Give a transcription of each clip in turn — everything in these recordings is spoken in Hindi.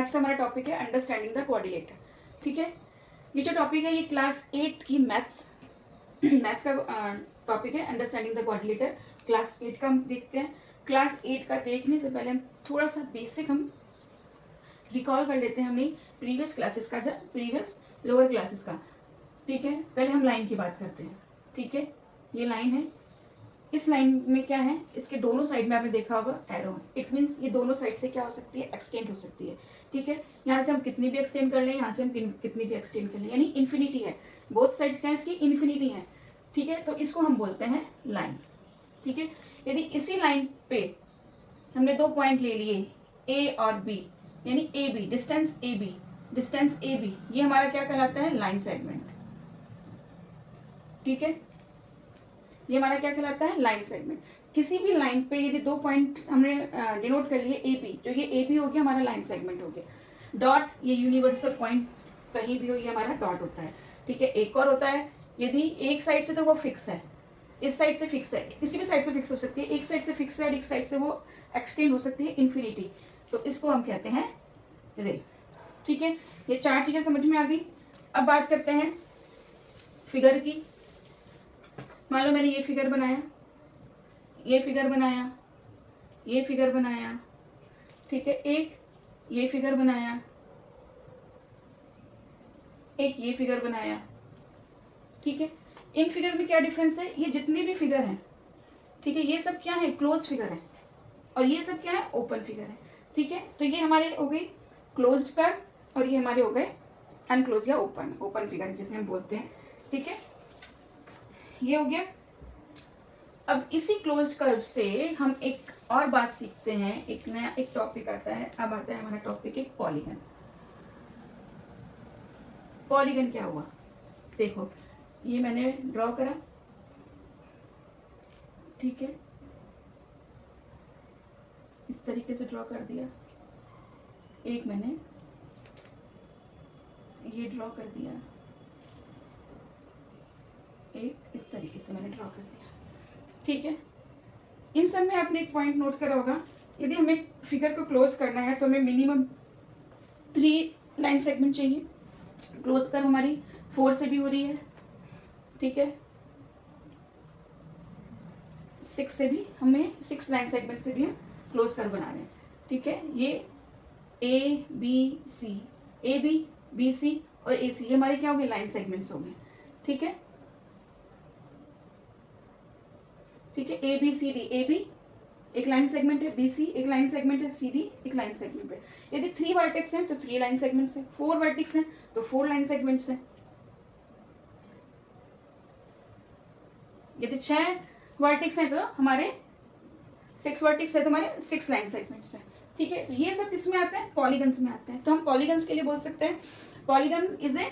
आज का हमारा टॉपिक है अंडरस्टैंडिंग द कोऑर्डिनेटर। ठीक है, ये जो टॉपिक है ये क्लास 8 की मैथ्स का टॉपिक है, अंडरस्टैंडिंग द कोऑर्डिनेटर। क्लास 8 का हम देखते हैं। क्लास 8 का देखने से पहले हम थोड़ा सा बेसिक हम रिकॉल कर लेते हैं हमने प्रीवियस क्लासेस का, जब प्रीवियस लोअर क्लासेस का। ठीक है, पहले हम लाइन की बात करते हैं। ठीक है, ये लाइन है, इस लाइन में क्या है, इसके दोनों साइड में आपने देखा होगा एरो, इट मीन्स ये दोनों साइड से क्या हो सकती है, एक्सटेंड हो सकती है। ठीक है, यहाँ से हम कितनी भी एक्सटेंड कर लें, यहाँ से हम कितनी भी एक्सटेंड कर लें, यानी इन्फिनिटी है, बोथ साइड्स क्या है इसकी, इन्फिनिटी है। ठीक है, तो इसको हम बोलते हैं लाइन। ठीक है, यदि इसी लाइन पे हमने दो पॉइंट ले लिए ए और बी, यानी A B, distance A B, ये हमारा क्या कहलाता है, लाइन सेगमेंट। ठीक है, ये हमारा क्या कहलाता है, लाइन सेगमेंट। किसी भी लाइन पे यदि दो पॉइंट हमने डिनोट कर लिए ए बी, जो ये ए बी हो गया हमारा लाइन सेगमेंट हो गया। डॉट, ये यूनिवर्सल पॉइंट कहीं भी हो, ये हमारा डॉट होता है। ठीक है, एक और होता है, यदि एक साइड से तो वो फिक्स है, इस साइड से फिक्स है, किसी भी साइड से फिक्स हो सकती है, एक साइड से फिक्स है और एक साइड से वो एक्सटेंड हो सकती है इन्फिनिटी, तो इसको हम कहते हैं रे। ठीक है, ये चार चीजें समझ में आ गई। अब बात करते हैं फिगर की। मान लो मैंने ये फिगर बनाया, ये फिगर बनाया, ये फिगर बनाया। ठीक है, एक ये फिगर बनाया, एक ये फिगर बनाया। ठीक है, इन फिगर में क्या डिफरेंस है, ये जितनी भी फिगर हैं, ठीक है, ये सब क्या है, क्लोज फिगर है, और ये सब क्या है, ओपन फिगर है। ठीक है, तो ये हमारे हो गई क्लोज्ड कर्व और ये हमारे हो गए अनक्लोज या ओपन फिगर जिसे हम बोलते हैं। ठीक है, ये हो गया। अब इसी क्लोज्ड कर्व से हम एक और बात सीखते हैं, एक नया एक टॉपिक आता है। अब आता है हमारा टॉपिक एक पॉलीगन। पॉलीगन क्या हुआ, देखो ये मैंने ड्रॉ करा, ठीक है, इस तरीके से ड्रॉ कर दिया। एक मैंने ये ड्रॉ कर दिया, एक इस तरीके से मैंने ड्रॉ कर दिया। ठीक है, इन सब में आपने एक पॉइंट नोट करा होगा, यदि हमें फिगर को क्लोज करना है तो हमें मिनिमम 3 लाइन सेगमेंट चाहिए। क्लोज कर हमारी 4 से भी हो रही है, ठीक है, 6 से भी, हमें 6 लाइन सेगमेंट से भी हम क्लोज कर बना रहे हैं। ठीक है, ये A B C, A B, B C और ए सी, ये हमारे क्या हो गए, लाइन सेगमेंट्स हो गए। ठीक है, ठीक है, A B C D, A B एक लाइन सेगमेंट है, बी सी एक लाइन सेगमेंट है, सी डी एक लाइन सेगमेंट है। यदि 3 वर्टेक्स हैं तो 3 लाइन सेगमेंट्स हैं, 4 वर्टेक्स हैं तो 4 लाइन सेगमेंट्स हैं। यदि 6 वर्टेक्स हैं तो हमारे 6 वर्टेक्स है तो हमारे 6 लाइन सेगमेंट्स हैं। ठीक है, तो ये सब किसमें आते हैं, पॉलीगन्स में आते हैं। तो हम पॉलीगन्स के लिए बोल सकते हैं, polygon is a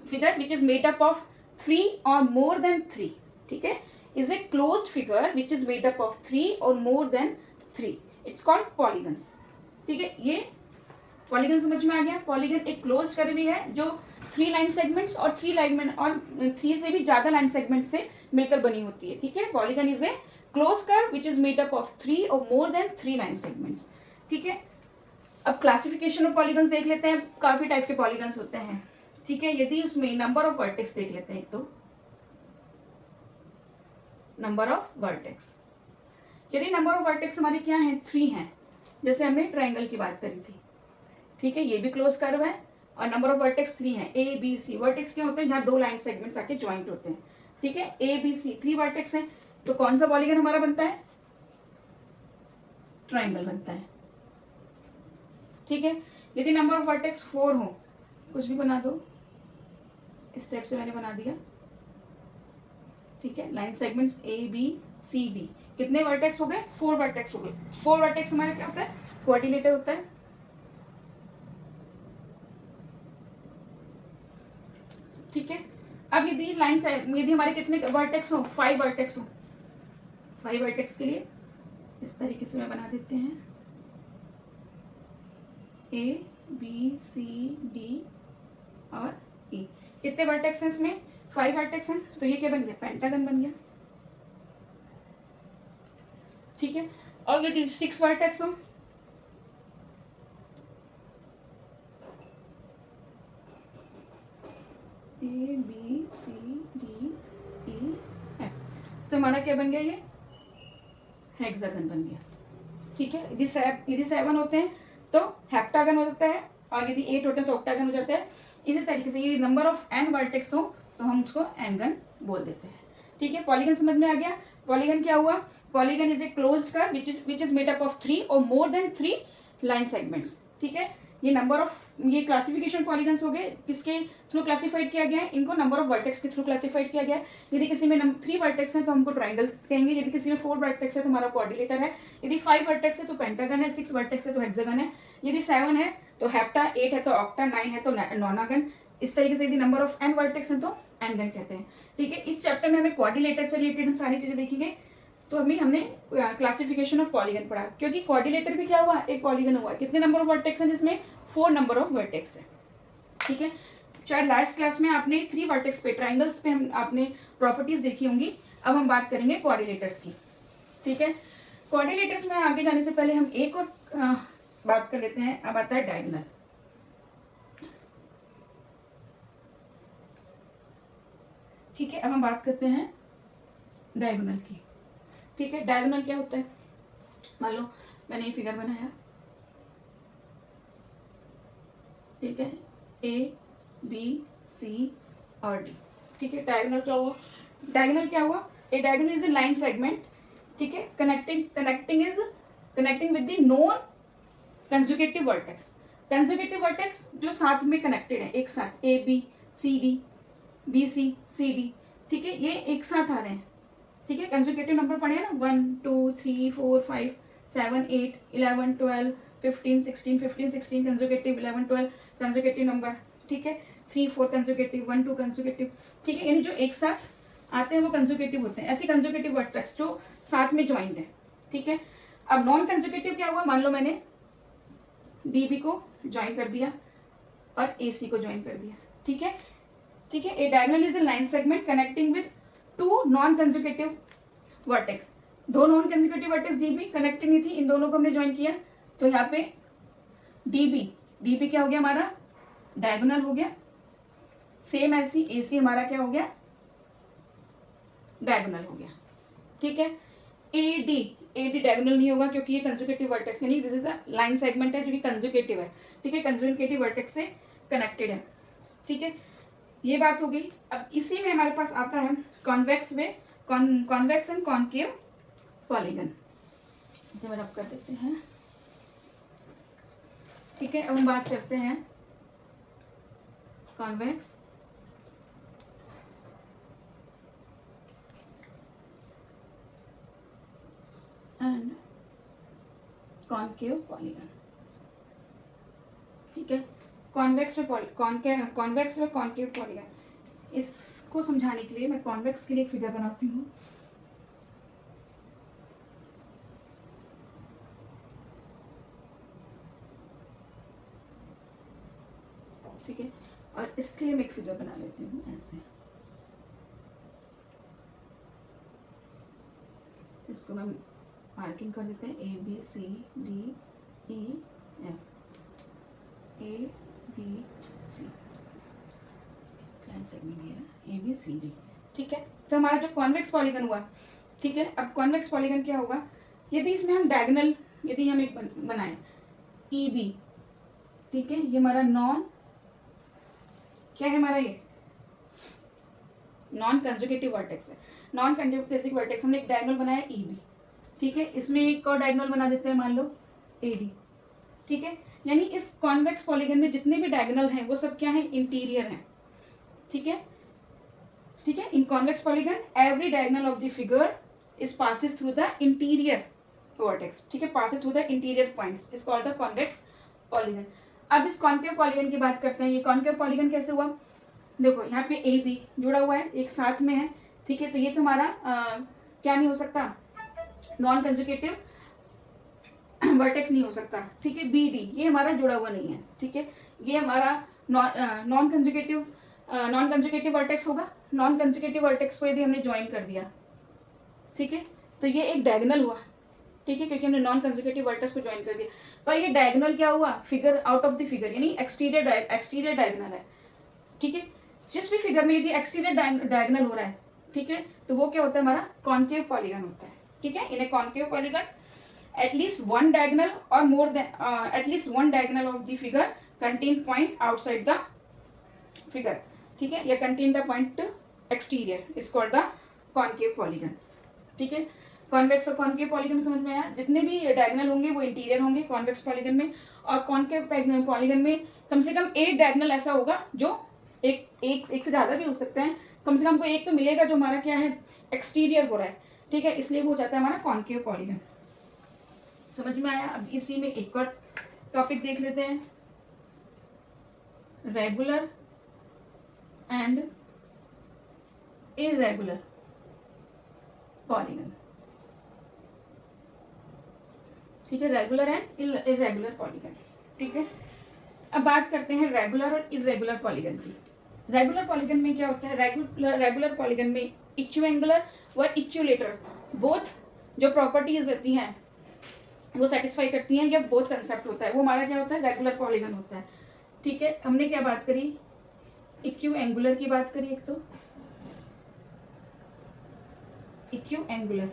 figure which is made up of 3 और मोर देन 3। ठीक है, is a closed figure which is made up of 3 or more than 3. It's called polygons. ठीक है, ये पॉलीगन समझ में आ गया। पॉलीगन एक क्लोज्ड कर्व भी है जो 3 लाइन सेगमेंट्स और 3 से भी ज्यादा लाइन सेगमेंट से मिलकर बनी होती है। ठीक है, polygon is a closed curve which is made up of 3 और मोर देन 3 लाइन सेगमेंट्स। ठीक है, अब क्लासिफिकेशन ऑफ पॉलीगन्स देख लेते हैं। काफी टाइप के पॉलीगन्स होते हैं। ठीक है, यदि उसमें नंबर ऑफ वर्टेक्स देख लेते हैं, तो नंबर ऑफ वर्टेक्स, यदि नंबर ऑफ वर्टेक्स हमारे क्या है, 3 हैं, जैसे हमने ट्रायंगल की बात करी थी। ठीक है, ये भी क्लोज कर्व है और नंबर ऑफ वर्टेक्स 3 है, ए बी सी। वर्टेक्स क्या होते हैं, जहाँ 2 लाइन सेगमेंट्स आके ज्वाइंट होते हैं। ठीक है, ए बी सी 3 वर्टेक्स हैं, तो कौन सा पॉलीगन हमारा बनता है, ट्रायंगल बनता है। ठीक है, यदि नंबर ऑफ वर्टेक्स 4 हो, कुछ भी बना दो, इस टाइप से मैंने बना दिया। ठीक है, line segments A B C D, कितने वर्टेक्स हो गए, 4 वर्टेक्स हो गए। 4 वर्टेक्स हमारे क्या होता है, क्वाड्रिलेटर होता है। ठीक है, अब यदि यदि हमारे कितने वर्टेक्स हो, 5 वर्टेक्स हो, 5 वर्टेक्स के लिए इस तरीके से मैं बना देते हैं, ए बी सी डी और ई। कितने वर्टेक्स हैं इसमें, 5 वर्टेक्स हैं, तो ये क्या बन गया, पेंटागन बन गया। ठीक है, और यदि 6 वर्टेक्स हो, A B C D E F. तो हमारा क्या बन गया, ये हेक्सागन बन गया। ठीक है, यदि 7 होते हैं तो हेप्टागन हो जाता है, और यदि 8 होते हैं तो ऑक्टागन हो जाता है। इसी तरीके से यदि नंबर ऑफ एन वर्टेक्स हो तो हम उसको एनगन बोल देते हैं। ठीक है, पॉलीगन समझ में आ गया। पॉलीगन क्या हुआ, polygon is a closed curve which is made up of 3 और मोर देन 3 लाइन सेगमेंट्स। ठीक है, ये नंबर ऑफ, ये क्लासिफिकेशन पॉलीगन्स हो गए, किसके थ्रू क्लासिफाइड किया गया है, इनको नंबर ऑफ वर्टेक्स के थ्रू क्लासिफाइड किया गया है। यदि किसी में 3 वर्टेक्स है तो हमको ट्राइंगल्स कहेंगे, यदि किसी में 4 वर्टेक्स है तो हमारा क्वाड्रिलेटर है, यदि 5 वर्टेक्स है तो पेंटागन है, 6 वर्टेक्स है तो हेक्सागन है, यदि 7 है तो हेप्टा, 8 है तो ऑक्टा, 9 है तो नॉनागन। इस तरीके से यदि नंबर ऑफ एन वर्टेक्स है तो एनगन कहते हैं। ठीक है, इस चैप्टर में हमें क्वाड्रिलेटर से रिलेटेड हम सारी चीजें देखेंगे। तो अभी हमने क्लासिफिकेशन ऑफ पॉलीगन पढ़ा, क्योंकि क्वाड्रिलेटर भी क्या हुआ, एक पॉलीगन हुआ। कितने नंबर ऑफ वर्टेक्स हैं, जिसमें 4 नंबर ऑफ वर्टेक्स है। ठीक है, शायद लास्ट क्लास में आपने 3 वर्टेक्स पे, ट्राइंगल्स पे हम आपने प्रॉपर्टीज देखी होंगी। अब हम बात करेंगे क्वाड्रिलेटर्स की। ठीक है, क्वाड्रिलेटर्स में आगे जाने से पहले हम एक और बात कर लेते हैं। अब आता है डायगोनल। ठीक है, अब हम बात करते हैं डायगोनल की। ठीक है, डायगोनल क्या होता है, मान लो मैंने ये फिगर बनाया। ठीक है, ए बी सी और डी। ठीक है, डायगोनल क्या हुआ, डायगोनल क्या हुआ, a diagonal is a line segment. ठीक है, connecting with the non conjugative vertex. Conjugative vertex जो साथ में कनेक्टेड है, एक साथ, A B C D, B C C D. ठीक है, ये एक साथ आ रहे हैं। ठीक है, कंजुगेटिव नंबर पढ़े हैं ना, 1 2 3 4 5 7 8 11 12 15 16 15 16 कंजुगेटिव, 11 12 कंजुगेटिव नंबर। ठीक है, 3 4 कंजुगेटिव, 1 2 कंजुगेटिव। ठीक है, यानी जो एक साथ आते हैं वो कंजुगेटिव होते हैं। ऐसे कंजुगेटिव वर्टेक्स जो साथ में ज्वाइंट है। ठीक है, अब नॉन कंजुगेटिव क्या हुआ, मान लो मैंने डीबी को ज्वाइन कर दिया और एसी को ज्वाइन कर दिया। ठीक है, ठीक है, a diagonal is a line segment connecting with 2 non conjugative vertex. 2 non conjugative vertex DB connected नहीं थी, इन दोनों को हमने ज्वाइन किया, तो यहाँ पे डीबी क्या हो गया, हमारा डायगोनल हो गया। सेम ऐसी एसी हमारा क्या हो गया, डायगोनल हो गया। ठीक है, एडी डायगोनल नहीं होगा, क्योंकि ये कंजुगेटिव वर्टेक्स यानी this is the line segment है जो कि कंजुगेटिव है। ठीक है, कंजुगेटिव वर्टेक्स से कनेक्टेड है। ठीक है, ये बात हो गई। अब इसी में हमारे पास आता है convex way, convex and concave polygon. इसे रब कर देते हैं। ठीक है, अब हम बात करते हैं कॉन्वेक्स एंड कॉन्केव पॉलीगन। ठीक है, कॉन्वेक्स में कॉन्केव पॉलीगन। इसको समझाने के लिए मैं कॉन्वेक्स के लिए एक फिगर बनाती हूँ। ठीक है, और इसके लिए मैं एक फिगर बना लेती हूँ ऐसे। इसको मैं मार्किंग कर देते हैं, A B C D E F, A B C, line segment ये है, ए बी सी डी। ठीक है, तो हमारा जो कॉन्वेक्स पॉलीगन हुआ। ठीक है, अब कॉन्वेक्स पॉलीगन क्या होगा, यदि इसमें हम डायगोनल, यदि हम एक बनाए ई बी। ठीक है, ये हमारा नॉन क्या है, हमारा ये नॉन कंजुगेटिव वर्टेक्स है। नॉन कंजुगेटिव वर्टेक्स हमने एक डायगोनल बनाया ई बी। ठीक है, इसमें एक और डायगोनल बना देते हैं, मान लो ए डी। ठीक है, यानी इस कॉन्वेक्स पॉलीगन में जितने भी डायगोनल हैं वो सब क्या है, इंटीरियर हैं। ठीक है, ठीक है, in convex polygon every diagonal of the figure is passes through the interior vertex. ठीक है, passes through the interior points is called the convex polygon. अब इस कॉन्केव पॉलीगन की बात करते हैं। ये कॉन्केव पॉलीगन कैसे हुआ, देखो यहाँ पे ए बी जुड़ा हुआ है, एक साथ में है। ठीक है, तो ये तुम्हारा क्या नहीं हो सकता, नॉन कंजुगेटिव वर्टेक्स नहीं हो सकता। ठीक है, बी डी ये हमारा जुड़ा हुआ नहीं है। ठीक है, ये हमारा नॉन कंजुगेटिव वर्टेक्स होगा। नॉन कंजुगेटिव वर्टेक्स को यदि हमने ज्वाइन कर दिया, ठीक है, तो ये एक डायगोनल हुआ। ठीक है, क्योंकि हमने नॉन कंजुगेटिव वर्टेक्स को ज्वाइन कर दिया, पर ये डायगोनल क्या हुआ, figure out of the figure, यानी एक्सटीरियर डायगोनल है। ठीक है, जिस भी फिगर में यदि एक्सटीरियर डायगोनल हो रहा है, ठीक है, तो वो क्या होता है, हमारा कॉन्केव पॉलीगन होता है, ठीक है। In a concave polygon at least one diagonal or more than at least one diagonal of the figure contain point outside the figure, ठीक है, या contain the point exterior is called the concave polygon, ठीक है। कॉन्वेक्स और कॉन्केव पॉलीगन समझ में आया। जितने भी डायगोनल होंगे वो इंटीरियर होंगे कॉन्वेक्स पॉलीगन में, और कॉन्केव पॉलीगन में कम से कम एक डायगोनल ऐसा होगा जो एक से ज़्यादा भी हो सकते हैं, कम से कम हमको एक तो मिलेगा जो हमारा क्या है, एक्सटीरियर हो रहा है, ठीक है, इसलिए वो हो जाता है हमारा कॉन्केव पॉलीगन। समझ में आया। अब इसी में एक और टॉपिक देख लेते हैं, रेगुलर एंड इरेगुलर पॉलीगन, ठीक है, रेगुलर एंड इरेगुलर पॉलीगन, ठीक है। अब बात करते हैं रेगुलर और इरेगुलर पॉलीगन की। रेगुलर पॉलीगन में क्या होता है, रेगुलर पॉलीगन में इक्विएंगुलर व इक्विलेटरल बोथ जो प्रॉपर्टीज होती हैं वो सेटिस्फाई करती हैं, या बोथ कंसेप्ट होता है, वो हमारा क्या होता है, रेगुलर पॉलीगन होता है, ठीक है। हमने क्या बात करी, इक्विएंगुलर की बात करी, एक तो इक्विएंगुलर,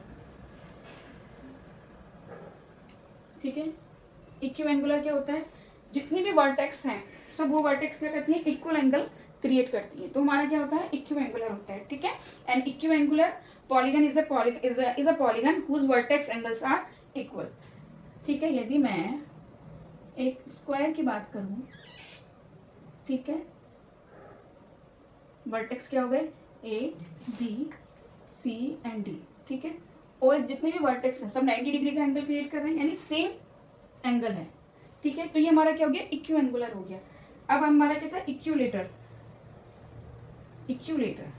ठीक है। इक्विएंगुलर क्या होता है, जितनी भी वर्टेक्स हैं सब वो वर्टेक्स क्या करती हैं, इक्वल एंगल क्रिएट करती है, तो हमारा क्या होता है, इक्विएंगुलर होता है, ठीक है। And equiangular polygon is a polygon whose vertex angles are equal, ठीक है। यदि मैं एक स्क्वायर की बात करूं, ठीक है, वर्टेक्स क्या हो गए, A B C and D, ठीक है, और जितने भी वर्टेक्स हैं सब 90 डिग्री का एंगल क्रिएट कर रहे हैं, यानी सेम एंगल है, ठीक है, तो ये हमारा क्या हो गया, इक्विएंगुलर हो गया। अब हमारा क्या था, इक्विलेटर, इक्विलेटर,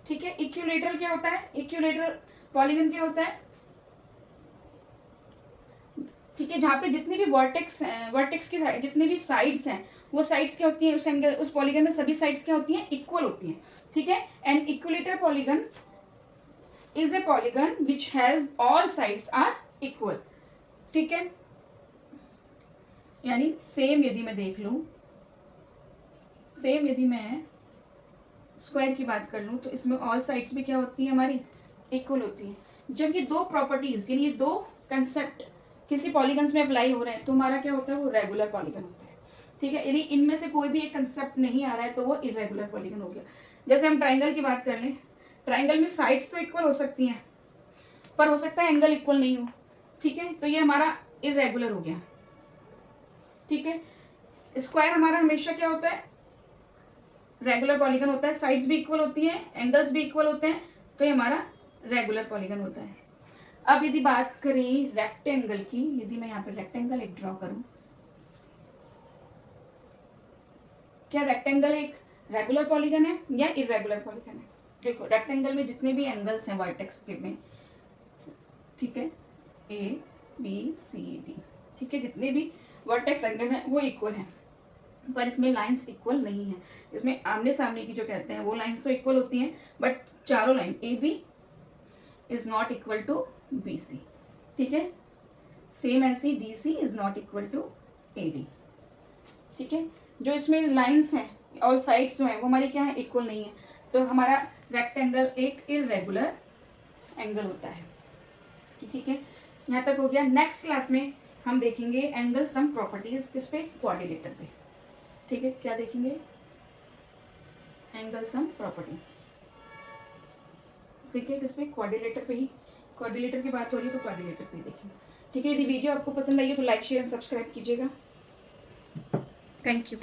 ठीक है। इक्विलेटरल क्या होता है, इक्विलेटरल पॉलीगन क्या होता है, ठीक है, जहाँ पे जितनी भी वर्टेक्स की जितनी भी साइड्स हैं वो साइड्स क्या होती हैं, उस एंगल उस पॉलीगन में सभी साइड्स क्या होती हैं, इक्वल होती हैं, ठीक है। And equilateral polygon is a polygon which has all sides are equal, ठीक है। यानी सेम यदि मैं देख लूं, सेम यदि मैं स्क्वायर की बात कर लूं तो इसमें ऑल साइड्स भी क्या होती है, हमारी इक्वल होती है। जब ये दो प्रॉपर्टीज यानी ये दो कंसेप्ट किसी पॉलीगन्स में अप्लाई हो रहे हैं तो हमारा क्या होता है, वो रेगुलर पॉलीगन होता है, ठीक है। यदि इनमें से कोई भी एक कंसेप्ट नहीं आ रहा है तो वो इरेगुलर पॉलीगन हो गया। जैसे हम ट्राइंगल की बात कर लें, ट्राइंगल में साइड्स तो इक्वल हो सकती हैं पर हो सकता है एंगल इक्वल नहीं हो, ठीक है, तो ये हमारा इरेगुलर हो गया, ठीक है। स्क्वायर हमारा हमेशा क्या होता है, रेगुलर पॉलीगन होता है, साइड्स भी इक्वल होती हैं, एंगल्स भी इक्वल होते हैं, तो ये हमारा रेगुलर पॉलीगन होता है। अब यदि बात करें रेक्टेंगल की, यदि मैं यहाँ पे रेक्टेंगल एक ड्रॉ करूं, क्या रेक्टेंगल एक रेगुलर पॉलीगन है या इरेगुलर पॉलीगन है? देखो रेक्टेंगल में जितने भी एंगल्स हैं वर्टेक्स के में, ठीक है, ए बी सी डी, ठीक है, जितने भी वर्टेक्स एंगल हैं वो इक्वल हैं, पर इसमें लाइंस इक्वल नहीं है। इसमें आमने सामने की जो कहते हैं वो लाइंस तो इक्वल होती हैं, बट चारों line A B is not equal to B C, ठीक है, सेम ऐसी D C is not equal to A D, ठीक है। जो इसमें लाइंस हैं और साइड्स जो हैं वो हमारी क्या है, इक्वल नहीं है, तो हमारा रेक्टेंगल एक इरेगुलर एंगल होता है, ठीक है। यहाँ तक हो गया। नेक्स्ट क्लास में हम देखेंगे एंगल सम प्रॉपर्टीज, किस पे, क्वाड्रिलेटर पे, ठीक है। क्या देखेंगे, एंगल सम प्रॉपर्टी, ठीक है, किस पे, क्वाड्रिलेटर पे ही, क्वाड्रिलेटर की बात हो रही है तो क्वाड्रिलेटर पे ही देखेंगे, ठीक है। यदि वीडियो आपको पसंद आई है तो लाइक शेयर एंड सब्सक्राइब कीजिएगा। Thank you.